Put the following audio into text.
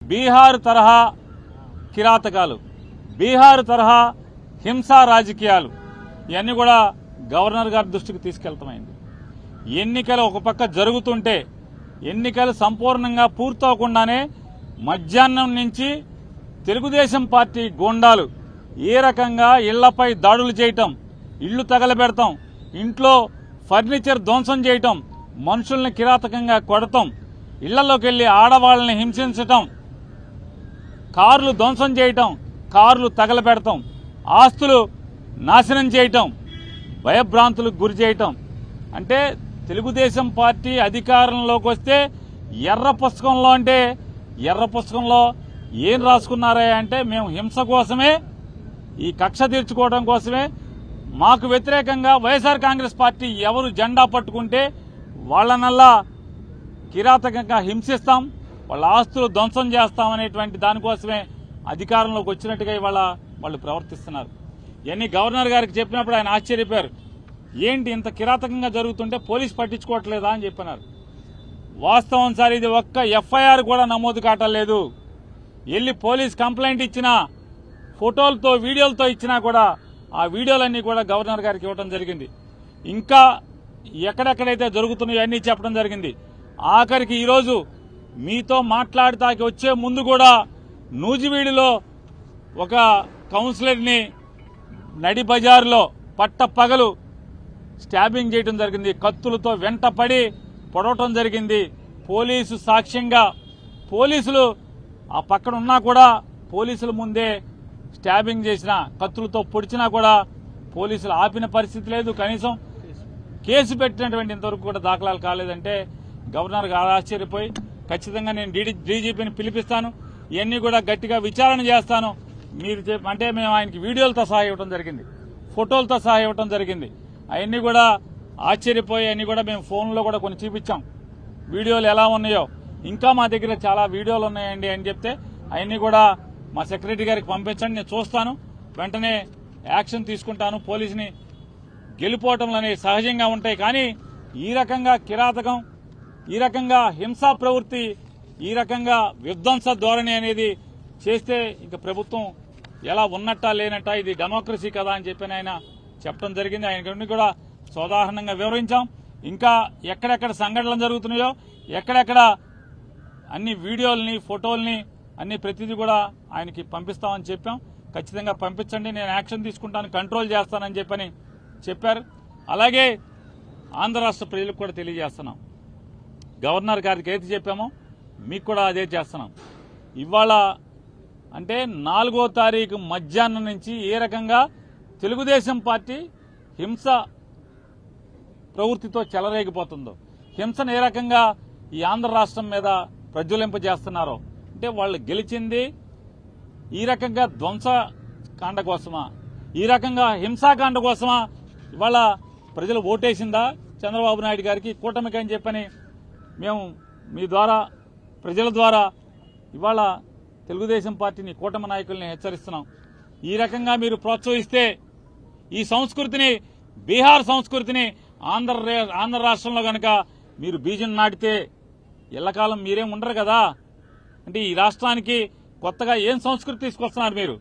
బీహార్ తరహా కిరాతకాలు, బీహార్ తరహా హింసా రాజకీయాలు ఇవన్నీ కూడా గవర్నర్ గారి దృష్టికి తీసుకెళ్తామైంది. ఎన్నికలు ఒక పక్క జరుగుతుంటే ఎన్నికలు సంపూర్ణంగా పూర్తవకుండానే మధ్యాహ్నం నుంచి తెలుగుదేశం పార్టీ గూండాలు ఏ రకంగా ఇళ్లపై దాడులు చేయటం, ఇళ్లు తగలబెడతాం, ఇంట్లో ఫర్నిచర్ ధ్వంసం చేయటం, మనుషుల్ని కిరాతకంగా కొడతాం, ఇళ్లలోకి వెళ్లి ఆడవాళ్ళని హింసించటం, కార్లు ధ్వంసం చేయటం, కార్లు తగలబెడతాం, ఆస్తులు నాశనం చేయటం, భయభ్రాంతులకు గురి చేయటం. అంటే తెలుగుదేశం పార్టీ అధికారంలోకి వస్తే ఎర్ర పుస్తకంలో అంటే ఎర్ర పుస్తకంలో ఏం రాసుకున్నారా అంటే మేము హింస కోసమే, ఈ కక్ష తీర్చుకోవడం కోసమే, మాకు వ్యతిరేకంగా వైఎస్ఆర్ కాంగ్రెస్ పార్టీ ఎవరు జెండా పట్టుకుంటే వాళ్ళనల్లా కిరాతకంగా హింసిస్తాం, వాళ్ళ ఆస్తులు ధ్వంసం చేస్తామనేటువంటి దానికోసమే అధికారంలోకి వచ్చినట్టుగా ఇవాళ వాళ్ళు ప్రవర్తిస్తున్నారు. ఇవన్నీ గవర్నర్ గారికి చెప్పినప్పుడు ఆయన ఆశ్చర్యపోయారు. ఏంటి ఇంత కిరాతకంగా జరుగుతుంటే పోలీసు పట్టించుకోవట్లేదా అని చెప్పినారు. వాస్తవం సార్, ఇది ఒక్క ఎఫ్ఐఆర్ కూడా నమోదు కావట్లేదు. వెళ్ళి పోలీస్ కంప్లైంట్ ఇచ్చినా, ఫోటోలతో వీడియోలతో ఇచ్చినా కూడా ఆ వీడియోలన్నీ కూడా గవర్నర్ గారికి ఇవ్వడం జరిగింది. ఇంకా ఎక్కడెక్కడైతే జరుగుతున్నాయో అన్నీ చెప్పడం జరిగింది. ఆఖరికి ఈరోజు మీతో మాట్లాడటానికి వచ్చే ముందు కూడా నూజివీడులో ఒక కౌన్సిలర్ని నడి బజారులో పట్టపగలు స్టాబింగ్ చేయడం జరిగింది. కత్తులతో వెంటపడి పొడవటం జరిగింది. పోలీసు సాక్ష్యంగా పోలీసులు ఆ పక్కన ఉన్నా కూడా పోలీసుల ముందే స్టాబింగ్ చేసిన, కత్తులతో పొడిచినా కూడా పోలీసులు ఆపిన పరిస్థితి లేదు. కనీసం కేసు పెట్టినటువంటి ఇంతవరకు కూడా దాఖలాలు కాలేదంటే గవర్నర్ గారు ఆశ్చర్యపోయి ఖచ్చితంగా నేను డీజీపీని పిలిపిస్తాను, ఇవన్నీ కూడా గట్టిగా విచారణ చేస్తాను మీరు అంటే మేము ఆయనకి వీడియోలతో సహా ఇవ్వడం జరిగింది, ఫోటోలతో సహా ఇవ్వడం జరిగింది. అవన్నీ కూడా ఆశ్చర్యపోయి అన్ని కూడా మేము ఫోన్లో కూడా కొన్ని చూపించాం, వీడియోలు ఎలా ఉన్నాయో. ఇంకా మా దగ్గర చాలా వీడియోలు ఉన్నాయండి అని చెప్తే అవన్నీ కూడా మా సెక్రటరీ గారికి పంపించండి, నేను చూస్తాను, వెంటనే యాక్షన్ తీసుకుంటాను. పోలీసుని గెలిపోవటంలు అనేవి సహజంగా ఉంటాయి, కానీ ఈ రకంగా కిరాతకం, ఈ రకంగా హింసా ప్రవృత్తి, ఈ రకంగా విధ్వంస ధోరణి అనేది చేస్తే ఇక ప్రభుత్వం ఎలా ఉన్నట్టా లేనట్టా, ఇది డెమోక్రసీ కదా అని చెప్పి ఆయన చెప్పడం జరిగింది. ఆయన కూడా సోదాహరణంగా వివరించాం. ఇంకా ఎక్కడెక్కడ సంఘటనలు జరుగుతున్నాయో, ఎక్కడెక్కడ అన్ని వీడియోల్ని, ఫోటోల్ని అన్ని ప్రతిదీ కూడా ఆయనకి పంపిస్తామని చెప్పాం. ఖచ్చితంగా పంపించండి, నేను యాక్షన్ తీసుకుంటాను, కంట్రోల్ చేస్తానని చెప్పని చెప్పారు. అలాగే ఆంధ్ర రాష్ట్ర ప్రజలకు కూడా తెలియజేస్తున్నాం, గవర్నర్ గారికి ఏది చెప్పామో మీకు కూడా అదే చేస్తున్నాం. ఇవాళ అంటే 4వ తారీఖు మధ్యాహ్నం నుంచి ఏ రకంగా తెలుగుదేశం పార్టీ హింస ప్రవృత్తితో చెలరేగిపోతుందో, హింసను ఏ రకంగా ఈ ఆంధ్ర రాష్ట్రం మీద ప్రజ్వలింపజేస్తున్నారో, అంటే వాళ్ళు గెలిచింది ఈ రకంగా ధ్వంసకాండ కోసమా, ఈ రకంగా హింసాకాండ కోసమా? ఇవాళ ప్రజలు ఓటేసిందా చంద్రబాబు నాయుడు గారికి, కూటమికి అని చెప్పని మేము మీ ద్వారా, ప్రజల ద్వారా ఇవాళ తెలుగుదేశం పార్టీని, కూటమి నాయకుల్ని హెచ్చరిస్తున్నాం. ఈ రకంగా మీరు ప్రోత్సహిస్తే ఈ సంస్కృతిని, బీహార్ సంస్కృతిని ఆంధ్ర రాష్ట్రంలో కనుక మీరు బీజం నాటితే ఎల్లకాలం మీరేం ఉండరు కదా. అంటే ఈ రాష్ట్రానికి కొత్తగా ఏం సంస్కృతి తీసుకొస్తున్నారు మీరు?